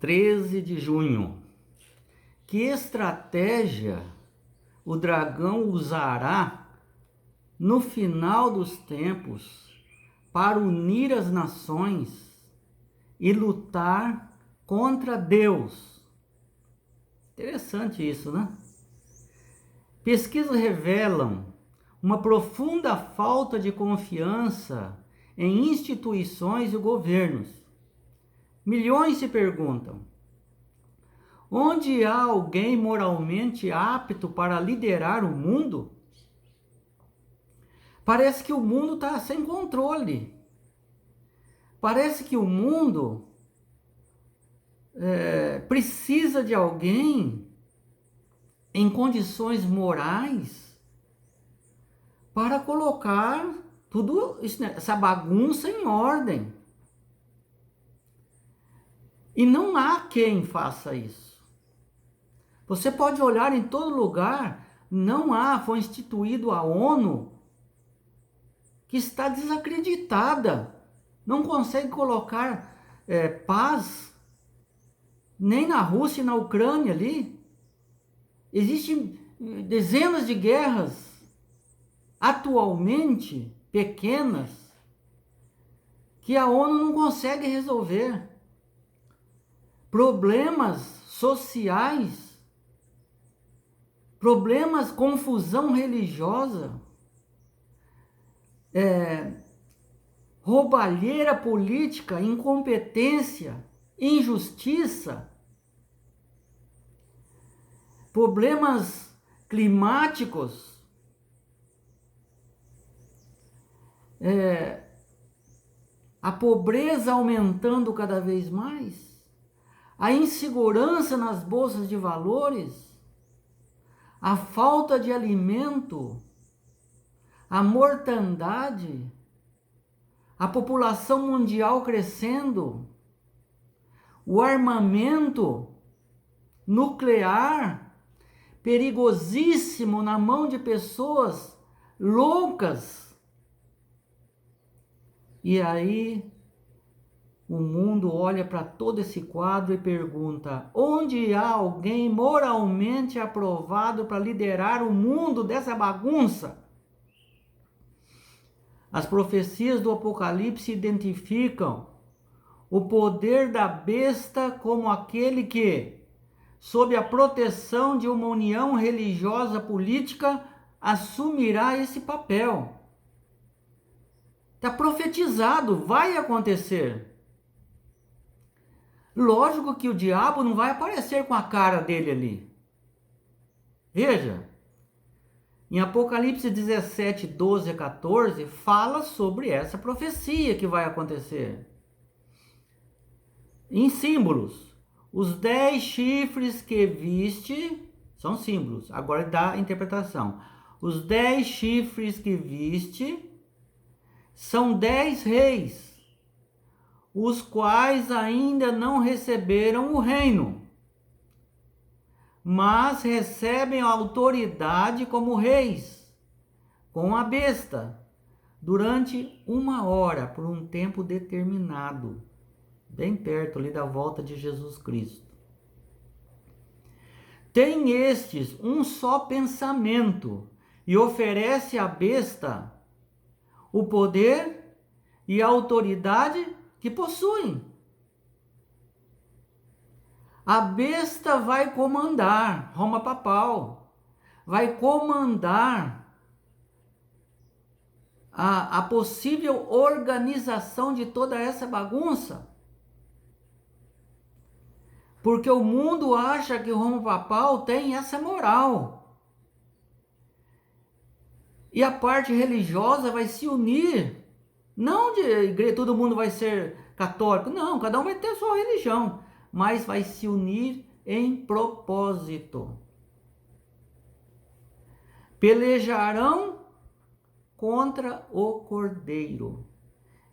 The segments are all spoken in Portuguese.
13 de junho. Que estratégia o dragão usará no final dos tempos para unir as nações e lutar contra Deus? Interessante isso, né? Pesquisas revelam uma profunda falta de confiança em instituições e governos. Milhões se perguntam: onde há alguém moralmente apto para liderar o mundo? Parece que o mundo está sem controle. Parece que o mundo precisa de alguém em condições morais para colocar tudo isso, essa bagunça em ordem. E não há quem faça isso. Você pode olhar em todo lugar, foi instituído a ONU, que está desacreditada, não consegue colocar paz, nem na Rússia e na Ucrânia ali. Existem dezenas de guerras, atualmente pequenas, que a ONU não consegue resolver. Problemas sociais, problemas, confusão religiosa, roubalheira política, incompetência, injustiça, problemas climáticos, a pobreza aumentando cada vez mais, a insegurança nas bolsas de valores, a falta de alimento, a mortandade, a população mundial crescendo, o armamento nuclear perigosíssimo na mão de pessoas loucas. E aí o mundo olha para todo esse quadro e pergunta: onde há alguém moralmente aprovado para liderar o mundo dessa bagunça? As profecias do Apocalipse identificam o poder da besta como aquele que, sob a proteção de uma união religiosa política, assumirá esse papel. Está profetizado, vai acontecer. Lógico que o diabo não vai aparecer com a cara dele ali. Veja, em Apocalipse 17, 12 a 14, fala sobre essa profecia que vai acontecer. Em símbolos, os 10 chifres que viste, são símbolos, agora dá a interpretação. Os 10 chifres que viste são 10 reis, os quais ainda não receberam o reino, mas recebem a autoridade como reis, com a besta, durante 1 hora, por um tempo determinado, bem perto ali da volta de Jesus Cristo. Tem estes um só pensamento e oferece à besta o poder e a autoridade que possuem. A besta vai comandar, Roma papal, vai comandar a possível organização de toda essa bagunça. Porque o mundo acha que o Roma papal tem essa moral. E a parte religiosa vai se unir. Não de igreja, todo mundo vai ser católico. Não, cada um vai ter sua religião. Mas vai se unir em propósito. Pelejarão contra o Cordeiro.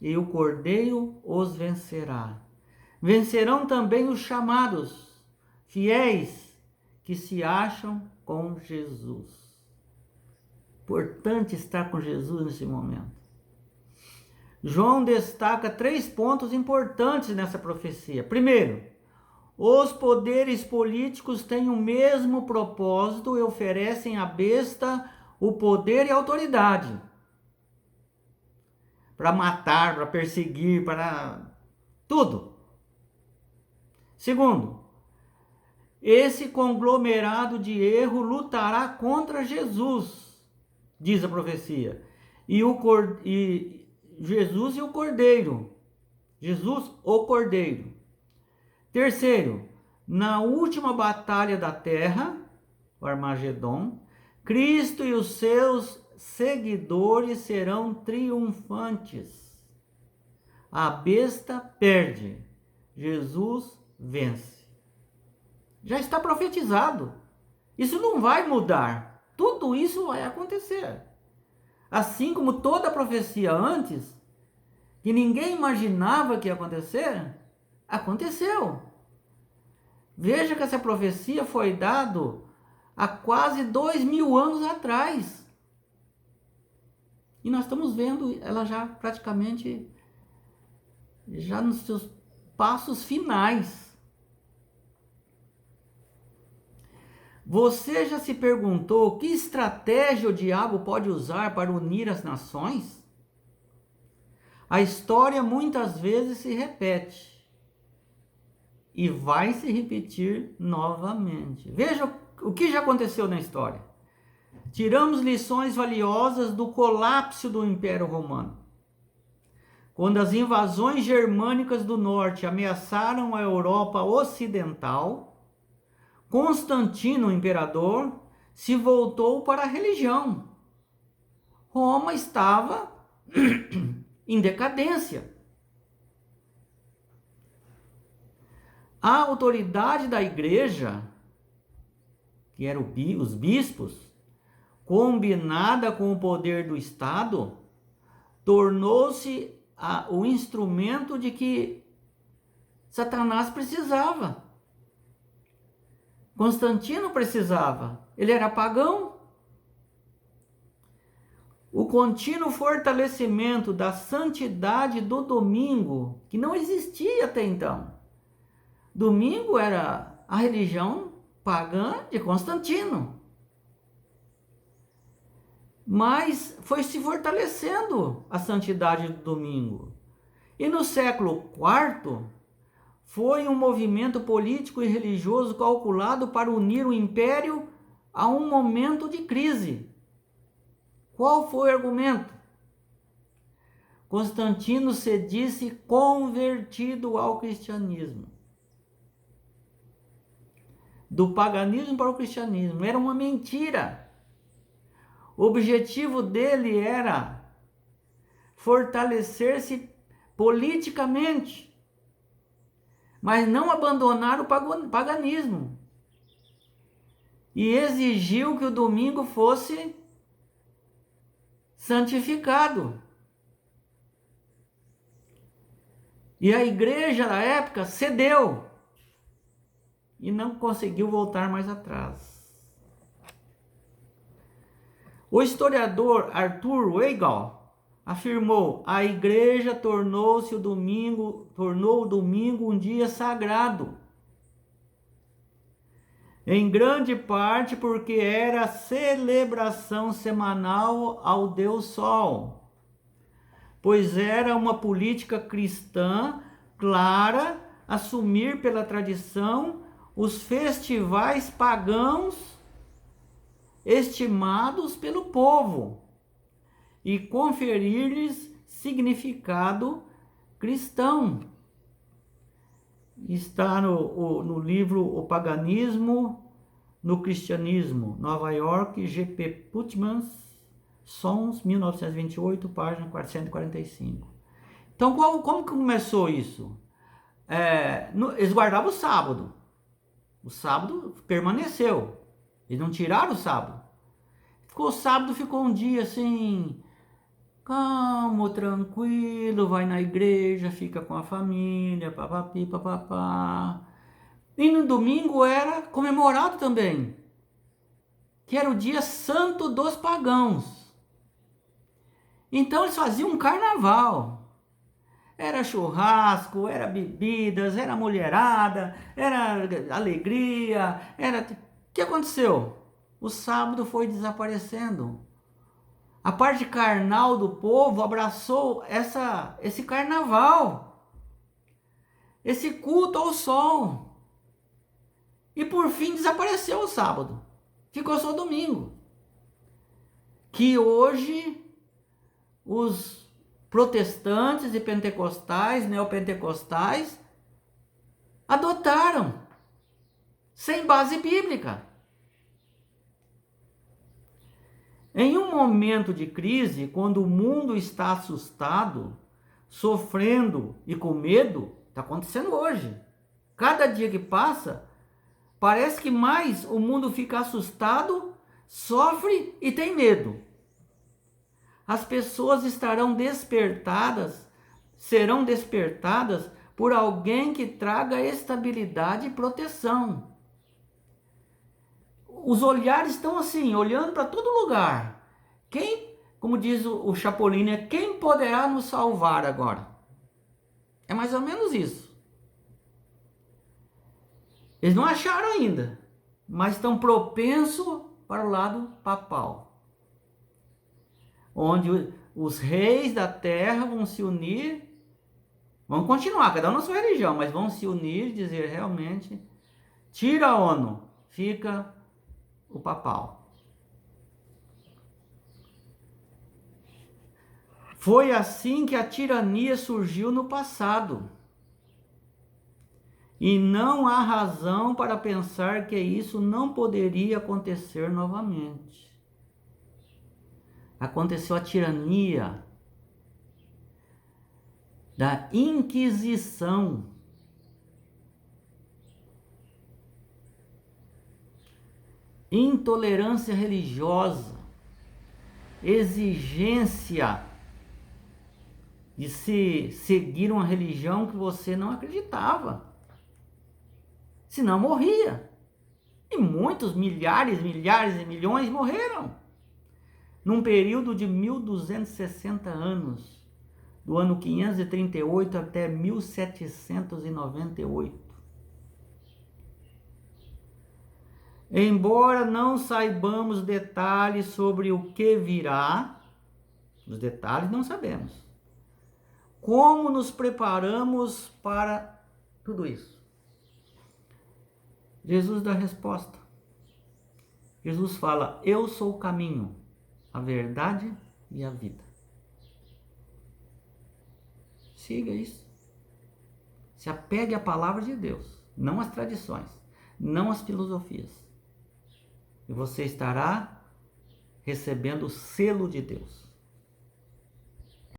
E o Cordeiro os vencerá. Vencerão também os chamados, fiéis, que se acham com Jesus. Importante estar com Jesus nesse momento. João destaca 3 pontos importantes nessa profecia. Primeiro, Os poderes políticos têm o mesmo propósito e oferecem à besta o poder e a autoridade para matar, para perseguir, para tudo. Segundo, esse conglomerado de erro lutará contra Jesus, diz a profecia, Jesus e o Cordeiro. Jesus, o Cordeiro. Terceiro, na última batalha da terra, o Armagedon, Cristo e os seus seguidores serão triunfantes. A besta perde, Jesus vence. Já está profetizado. Isso não vai mudar. Tudo isso vai acontecer. Assim como toda a profecia antes, que ninguém imaginava que ia acontecer, aconteceu. Veja que essa profecia foi dada há quase 2000 anos atrás. E nós estamos vendo ela já praticamente, já nos seus passos finais. Você já se perguntou que estratégia o diabo pode usar para unir as nações? A história muitas vezes se repete e vai se repetir novamente. Veja o que já aconteceu na história. Tiramos lições valiosas do colapso do Império Romano. Quando as invasões germânicas do norte ameaçaram a Europa ocidental, Constantino, o imperador, se voltou para a religião. Roma estava em decadência. A autoridade da igreja, que eram os bispos, combinada com o poder do Estado, tornou-se o instrumento de que Satanás precisava. Constantino precisava, ele era pagão. O contínuo fortalecimento da santidade do domingo, que não existia até então. Domingo era a religião pagã de Constantino. Mas foi se fortalecendo a santidade do domingo. E no século IV, foi um movimento político e religioso calculado para unir o império a um momento de crise. Qual foi o argumento? Constantino se disse convertido ao cristianismo. Do paganismo para o cristianismo. Era uma mentira. O objetivo dele era fortalecer-se politicamente, mas não abandonar o paganismo. E exigiu que o domingo fosse santificado. E a igreja da época cedeu e não conseguiu voltar mais atrás. O historiador Arthur Weigall afirmou: a igreja tornou o domingo um dia sagrado, em grande parte porque era a celebração semanal ao Deus Sol, pois era uma política cristã clara assumir pela tradição os festivais pagãos estimados pelo povo e conferir-lhes significado cristão. Está no livro O Paganismo no Cristianismo, Nova York, G.P. Putman, Sons, 1928, página 445. Então, como que começou isso? Eles guardavam o sábado. O sábado permaneceu. Eles não tiraram o sábado. O sábado ficou um dia assim, calmo, tranquilo, vai na igreja, fica com a família, papapi, papapá. E no domingo era comemorado também, que era o dia santo dos pagãos. Então eles faziam um carnaval, Era churrasco, era bebidas, era mulherada, era alegria, era... O que aconteceu? O sábado foi desaparecendo. A parte carnal do povo abraçou esse carnaval, esse culto ao sol. E por fim desapareceu o sábado. Ficou só domingo. Que hoje os protestantes e pentecostais, neopentecostais, adotaram, sem base bíblica. Em um momento de crise, quando o mundo está assustado, sofrendo e com medo, está acontecendo hoje. Cada dia que passa, parece que mais o mundo fica assustado, sofre e tem medo. As pessoas serão despertadas por alguém que traga estabilidade e proteção. Os olhares estão assim, olhando para todo lugar. Quem, como diz o Chapolin, quem poderá nos salvar agora? É mais ou menos isso. Eles não acharam ainda, mas estão propensos para o lado papal, onde os reis da terra vão se unir, vão continuar, cada um na sua religião, mas vão se unir e dizer realmente, tira a ONU, fica o papal. Foi assim que a tirania surgiu no passado. E não há razão para pensar que isso não poderia acontecer novamente. Aconteceu a tirania da Inquisição. Intolerância religiosa, exigência de se seguir uma religião que você não acreditava. Senão morria. E muitos, milhares e milhões morreram. Num período de 1260 anos, do ano 538 até 1798. Embora não saibamos detalhes sobre o que virá, os detalhes não sabemos. Como nos preparamos para tudo isso? Jesus dá a resposta. Jesus fala, eu sou o caminho, a verdade e a vida. Siga isso. Se apegue à palavra de Deus, não às tradições, não às filosofias. E você estará recebendo o selo de Deus.